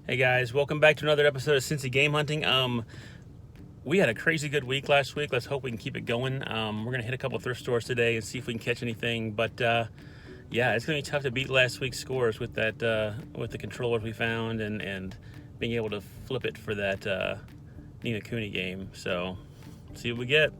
Hey guys, welcome back to another episode of Cincy Game Hunting. We had a crazy good week last week. Let's hope we can keep it going. We're gonna hit a couple of thrift stores today and see if we can catch anything. But yeah, it's gonna be tough to beat last week's scores with that with the controllers we found and being able to flip it for that Nina Cooney game. So see what we get.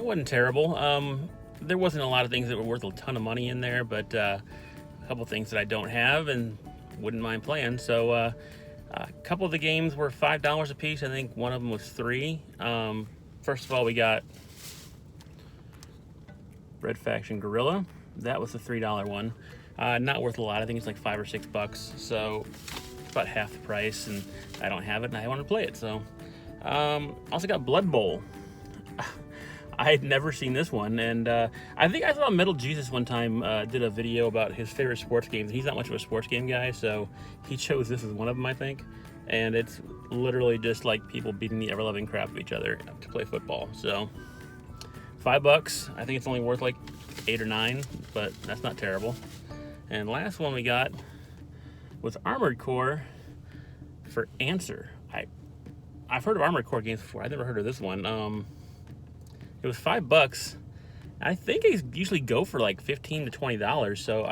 Wasn't terrible. There wasn't a lot of things that were worth a ton of money in there, but a couple things that I don't have and wouldn't mind playing. So a couple of the games were $5 a piece. I think one of them was $3. First of all, we got Red Faction Gorilla. That was the $3 one. Not worth a lot. I think it's like $5 or $6. So about half the price, and I don't have it, and I want to play it. So also got Blood Bowl. I had never seen this one, and I think I saw Metal Jesus one time did a video about his favorite sports games. He's not much of a sports game guy, so he chose this as one of them, I think. And it's literally just like people beating the ever-loving crap of each other to play football. So $5. I think it's only worth like 8 or 9, but that's not terrible. And last one we got was Armored Core for Answer. I've heard of Armored Core games before. I never heard of this one. It was $5. I think they usually go for like $15 to $20. So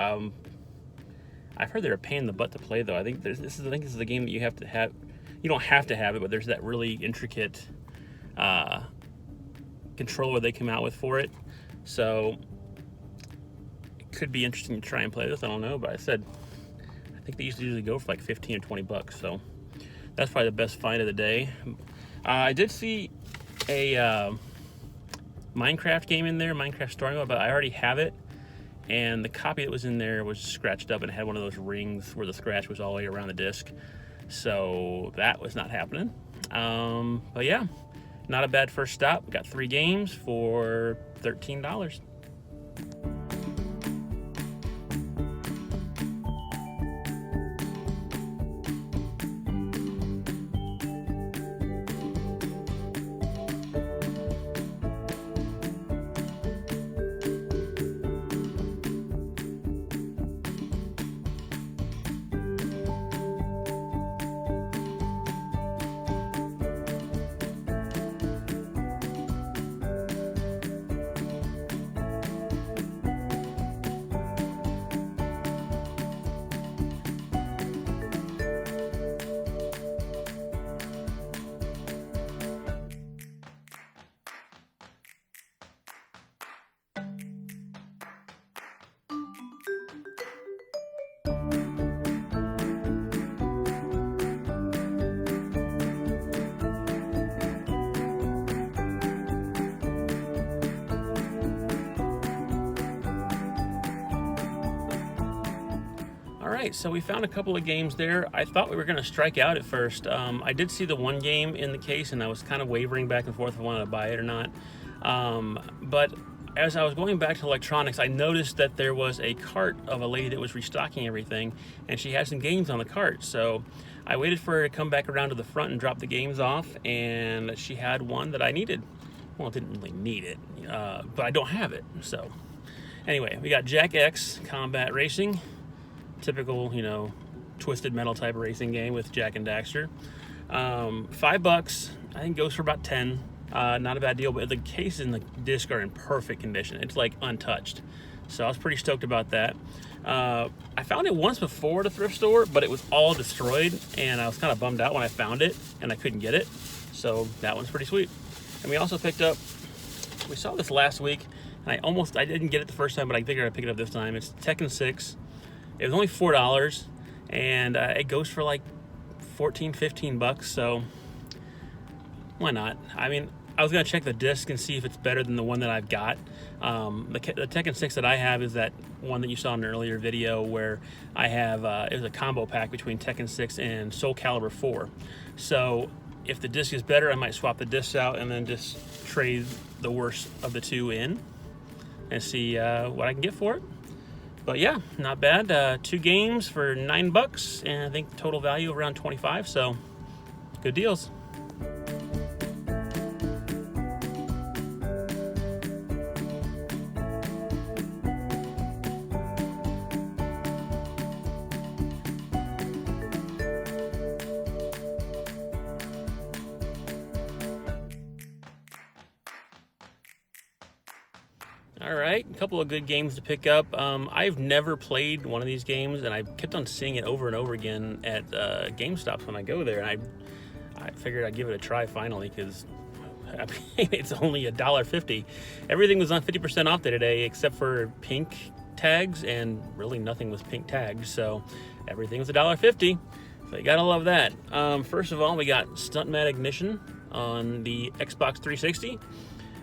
I've heard they're a pain in the butt to play, though. I think this is the game that you have to have. You don't have to have it, but there's that really intricate controller they come out with for it. So it could be interesting to try and play this. I don't know, but I think they usually go for like $15 or $20. So that's probably the best find of the day. I did see a Minecraft game in there, Minecraft story mode, but I already have it, and the copy that was in there was scratched up and had one of those rings where the scratch was all the way around the disc, so that was not happening. But yeah, not a bad first stop. We got 3 games for $13. All right, so we found a couple of games there. I thought we were going to strike out at first. I did see the one game in the case, and I was kind of wavering back and forth if I wanted to buy it or not. But as I was going back to electronics, I noticed that there was a cart of a lady that was restocking everything, and she had some games on the cart. So I waited for her to come back around to the front and drop the games off, and she had one that I needed. Well, I didn't really need it, but I don't have it. So anyway, we got Jack X Combat Racing. Typical, twisted metal type of racing game with Jack and Daxter. $5. I think goes for about 10. Not a bad deal, but the case and the disc are in perfect condition. It's like untouched. So I was pretty stoked about that. I found it once before at a thrift store, but it was all destroyed, and I was kind of bummed out when I found it and I couldn't get it. So that one's pretty sweet. And we also picked up, we saw this last week, and I didn't get it the first time, but I figured I'd pick it up this time. It's Tekken 6. It was only $4, and it goes for like 14, 15 bucks, so why not? I mean, I was going to check the disc and see if it's better than the one that I've got. The Tekken 6 that I have is that one that you saw in an earlier video where I have, it was a combo pack between Tekken 6 and Soul Calibur 4. So if the disc is better, I might swap the discs out and then just trade the worst of the two in and see what I can get for it. But yeah, not bad. 2 games for $9, and I think total value around 25, so good deals. All right, a couple of good games to pick up. I've never played one of these games, and I kept on seeing it over and over again at GameStops when I go there, and I figured I'd give it a try finally, because I mean, it's only $1.50. Everything was on 50% off today except for pink tags, and really nothing was pink tagged, so everything was $1.50. So you gotta love that. First of all, we got Stuntman Ignition on the Xbox 360.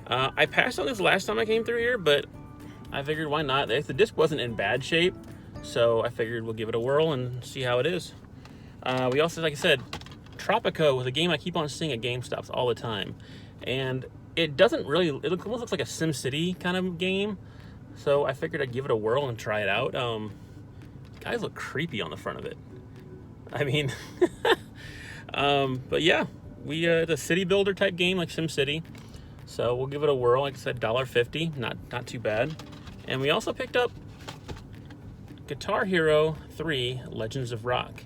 I passed on this last time I came through here, but I figured why not? The disc wasn't in bad shape, so I figured we'll give it a whirl and see how it is. We also, like I said, Tropico was a game I keep on seeing at GameStops all the time, and it doesn't really, it almost looks like a SimCity kind of game, so I figured I'd give it a whirl and try it out. Guys look creepy on the front of it. I mean, but yeah, it's a city builder type game like SimCity. So we'll give it a whirl. Like I said, $1.50, not too bad. And we also picked up Guitar Hero 3 Legends of Rock.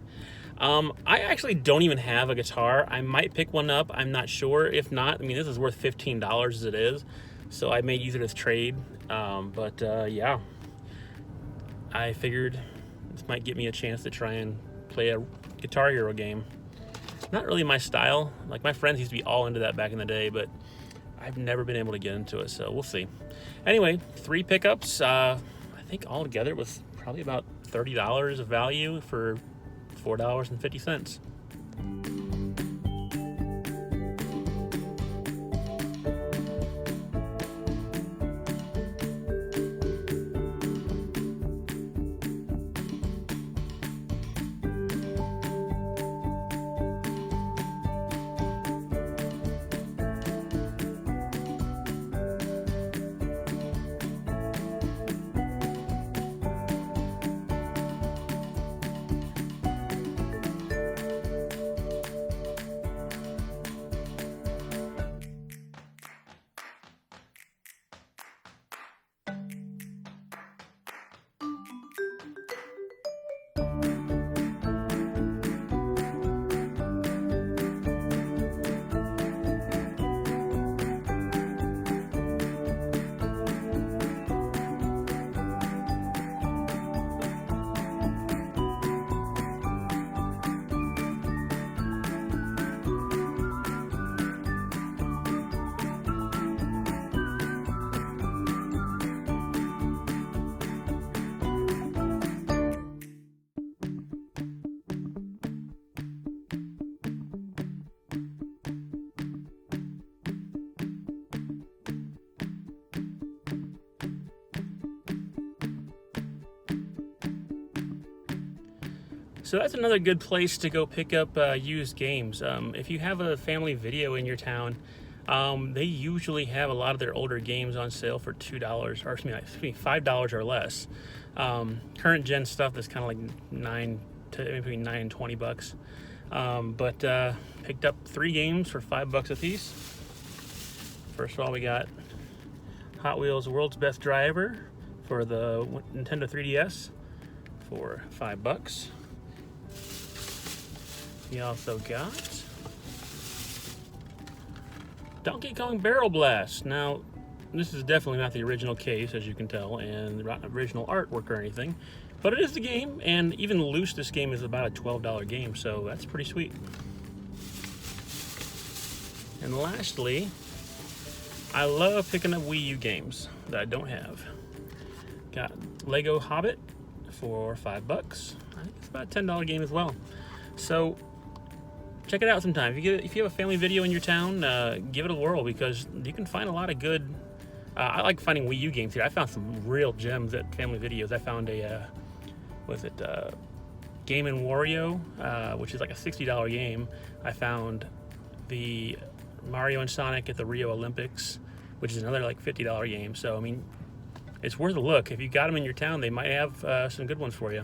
I actually don't even have a guitar. I might pick one up. I'm not sure. If not, I mean, this is worth $15 as it is. So I may use it as trade. Yeah, I figured this might get me a chance to try and play a Guitar Hero game. Not really my style. Like, my friends used to be all into that back in the day, but I've never been able to get into it, so we'll see. Anyway, 3 pickups. I think altogether it was probably about $30 of value for $4.50. So that's another good place to go pick up used games. If you have a family video in your town, they usually have a lot of their older games on sale for $2, or excuse me, $5 or less. Current gen stuff is kind of like between 9 and 20 bucks. Picked up 3 games for $5 a piece. First of all, we got Hot Wheels World's Best Driver for the Nintendo 3DS for $5. We also got Donkey Kong Barrel Blast. Now, this is definitely not the original case, as you can tell, and the original artwork or anything, but it is the game, and even loose, this game is about a $12 game, so that's pretty sweet. And lastly, I love picking up Wii U games that I don't have. Got Lego Hobbit for $5. I think it's about a $10 game as well. So check it out sometime. If you have a family video in your town, give it a whirl, because you can find a lot of good. I like finding Wii U games here. I found some real gems at family videos. I found a Game & Wario, which is like a $60 game. I found the Mario and Sonic at the Rio Olympics, which is another like $50 game. So I mean, it's worth a look. If you got them in your town, they might have some good ones for you.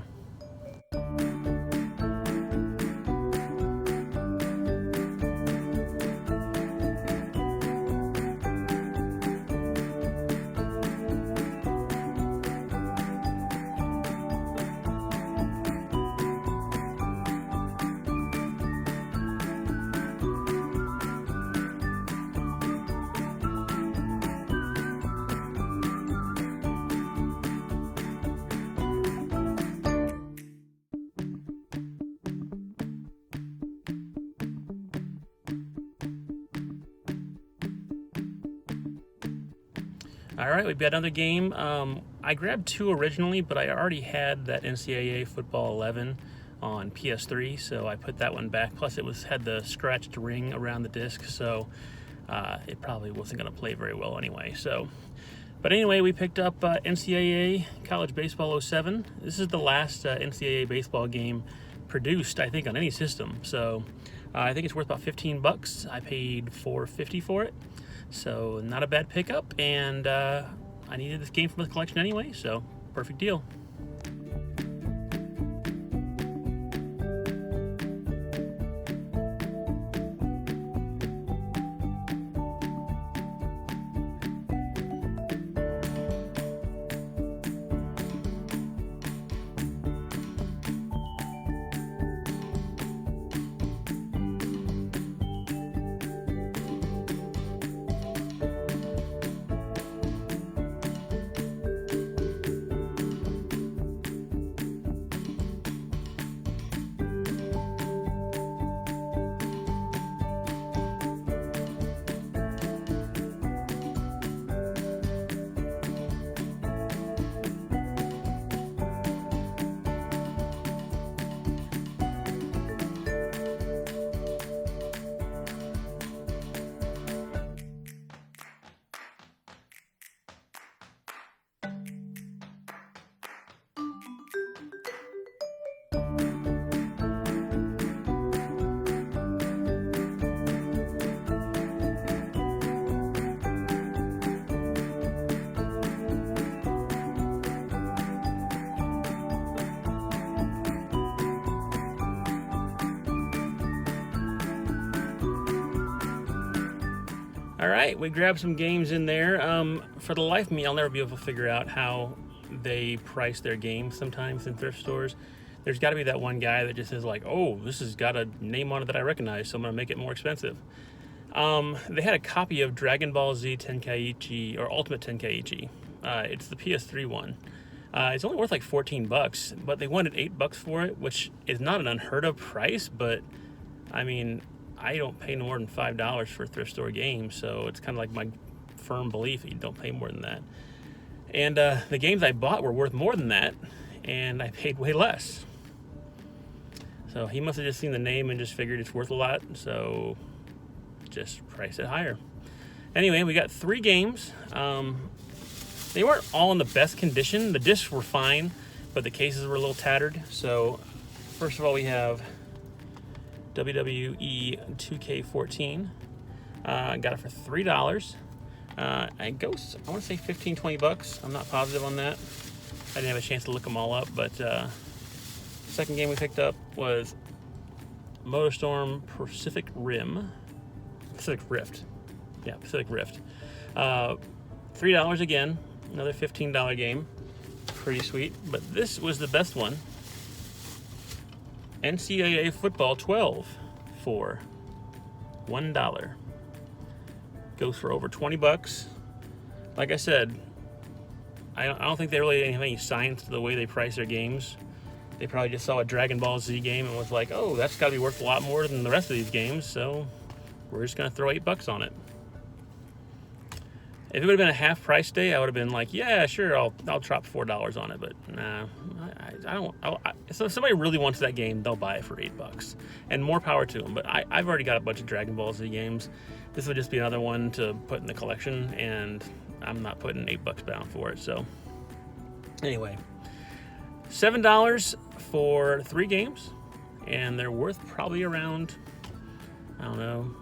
All right, we've got another game. I grabbed 2 originally, but I already had that NCAA Football 11 on PS3, so I put that one back. Plus, it had the scratched ring around the disc, so it probably wasn't going to play very well anyway. But anyway, we picked up NCAA College Baseball 07. This is the last NCAA baseball game produced, I think, on any system. So I think it's worth about $15. I paid $4.50 for it. So not a bad pickup, and I needed this game for the collection anyway, so perfect deal. All right, we grabbed some games in there. For the life of me, I'll never be able to figure out how they price their games sometimes in thrift stores. There's got to be that one guy that just says like, oh, this has got a name on it that I recognize, so I'm going to make it more expensive. They had a copy of Dragon Ball Z Tenkaichi, or Ultimate Tenkaichi. It's the PS3 one. It's only worth like $14, but they wanted $8 for it, which is not an unheard of price, but I mean, I don't pay more than $5 for a thrift store game, so it's kind of like my firm belief that you don't pay more than that. And the games I bought were worth more than that, and I paid way less. So he must have just seen the name and just figured it's worth a lot, so just price it higher. Anyway, we got 3 games. They weren't all in the best condition. The discs were fine, but the cases were a little tattered. So first of all, we have WWE 2K14. Got it for $3. It goes, I want to say $15-20. I'm not positive on that. I didn't have a chance to look them all up, but second game we picked up was MotorStorm Pacific Rift. Yeah, Pacific Rift. $3 again, another $15 game. Pretty sweet, but this was the best one. NCAA Football 12 for $1. Goes for over $20. Like I said, I don't think they really have any science to the way they price their games. They probably just saw a Dragon Ball Z game and was like, oh, that's got to be worth a lot more than the rest of these games, so we're just gonna throw $8 on it. If it would have been a half price day, I would have been like, yeah, sure, I'll drop $4 on it. But nah, I don't. So if somebody really wants that game, they'll buy it for $8, and more power to them. But I've already got a bunch of Dragon Ball Z games. This would just be another one to put in the collection, and I'm not putting $8 down for it. So anyway, $7 for 3 games, and they're worth probably around, I don't know,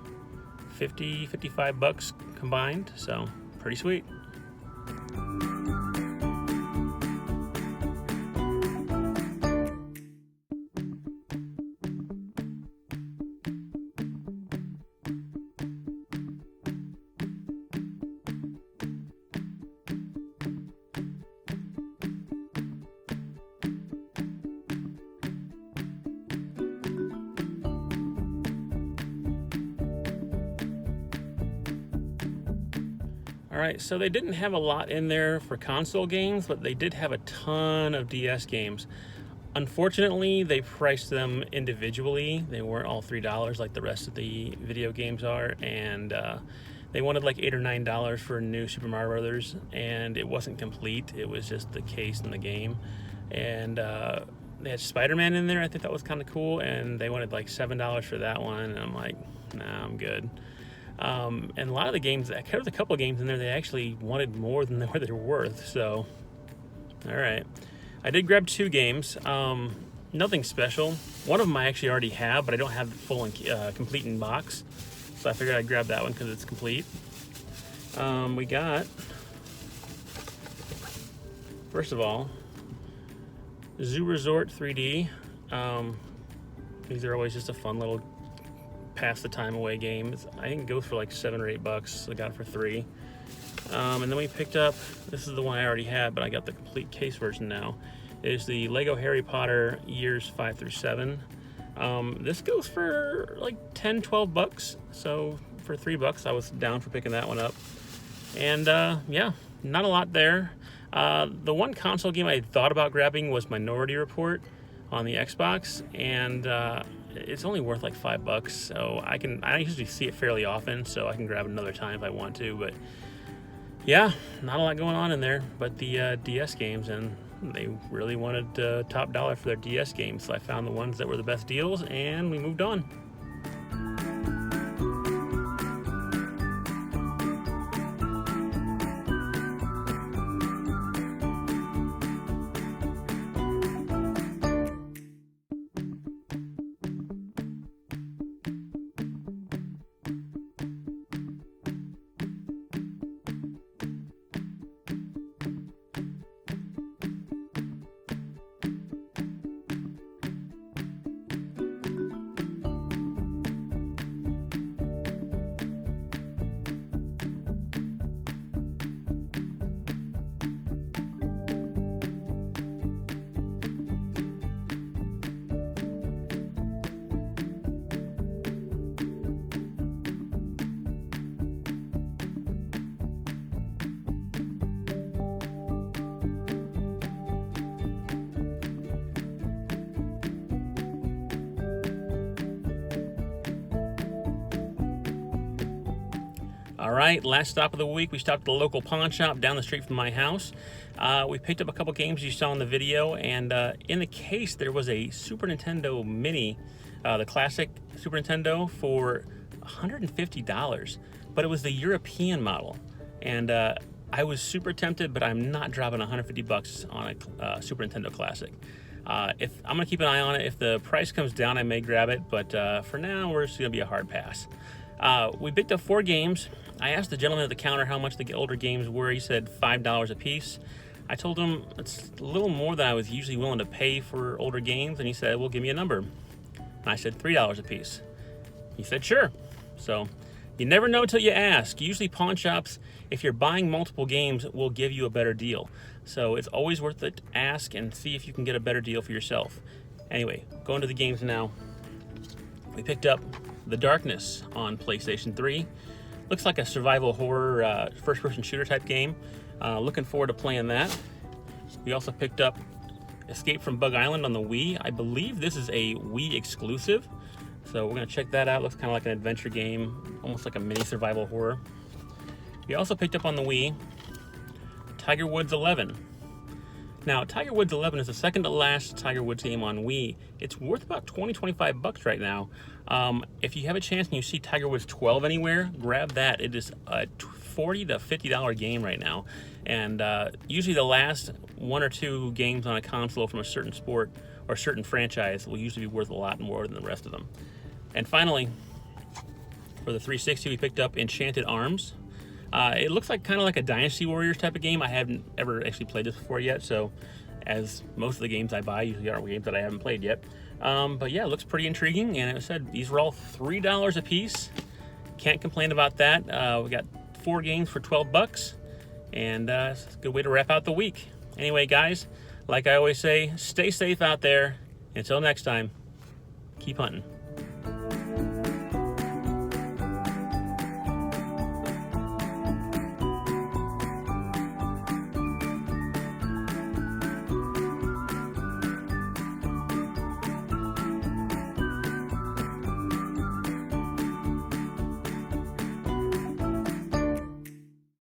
$55 combined. So pretty sweet. Alright, so they didn't have a lot in there for console games, but they did have a ton of DS games. Unfortunately, they priced them individually. They weren't all $3 like the rest of the video games are, and they wanted like $8 or $9 for a new Super Mario Brothers, and it wasn't complete. It was just the case in the game. And they had Spider-Man in there. I think that was kind of cool, and they wanted like $7 for that one, and I'm like, nah, I'm good. And a lot of the games, there was a couple of games in there they actually wanted more than what they're worth. So, all right, I did grab 2 games. Nothing special. One of them I actually already have, but I don't have the full and complete in box. So I figured I'd grab that one because it's complete. We got, first of all, Zoo Resort 3D. These are always just a fun little pass the time away game. I think it goes for like $7 or $8. I got it for 3. And then we picked up, this is the one I already had, but I got the complete case version now. It is the Lego Harry Potter years 5 through 7. This goes for like $10, $12. So for $3, I was down for picking that one up. And yeah, not a lot there. The one console game I thought about grabbing was Minority Report on the Xbox, and it's only worth like $5, so I usually see it fairly often, so I can grab it another time if I want to. But yeah, not a lot going on in there, but the DS games, and they really wanted top dollar for their DS games, so I found the ones that were the best deals, and we moved on. All right, last stop of the week, we stopped at the local pawn shop down the street from my house. We picked up a couple games you saw in the video, and in the case there was a Super Nintendo Mini, the classic Super Nintendo, for $150, but it was the European model. And I was super tempted, but I'm not dropping $150 on a Super Nintendo Classic. If I'm gonna keep an eye on it. If the price comes down, I may grab it, but for now, we're just gonna be a hard pass. We picked up 4 games. I asked the gentleman at the counter how much the older games were. He said $5 a piece. I told him it's a little more than I was usually willing to pay for older games, and he said, well, give me a number. And I said $3 a piece. He said, sure. So you never know till you ask. Usually pawn shops, if you're buying multiple games, will give you a better deal. So it's always worth it to ask and see if you can get a better deal for yourself. Anyway, going to the games now. We picked up The Darkness on PlayStation 3. Looks like a survival horror first-person shooter type game. Looking forward to playing that. We also picked up Escape from Bug Island on the Wii. I believe this is a Wii exclusive. So we're gonna check that out. Looks kind of like an adventure game, almost like a mini survival horror. We also picked up on the Wii Tiger Woods 11. Now, Tiger Woods 11 is the second to last Tiger Woods game on Wii. It's worth about 20-25 bucks right now. If you have a chance and you see Tiger Woods 12 anywhere, grab that. It is a $40 to $50 game right now. And usually the last one or two games on a console from a certain sport or certain franchise will usually be worth a lot more than the rest of them. And finally, for the 360, we picked up Enchanted Arms. It looks like kind of like a Dynasty Warriors type of game. I haven't ever actually played this before yet, so as most of the games I buy usually are games that I haven't played yet. But yeah, it looks pretty intriguing, and it said these were all $3 a piece. Can't complain about that. We got 4 games for 12 bucks, and it's a good way to wrap out the week. Anyway, guys, like I always say, stay safe out there. Until next time, keep hunting.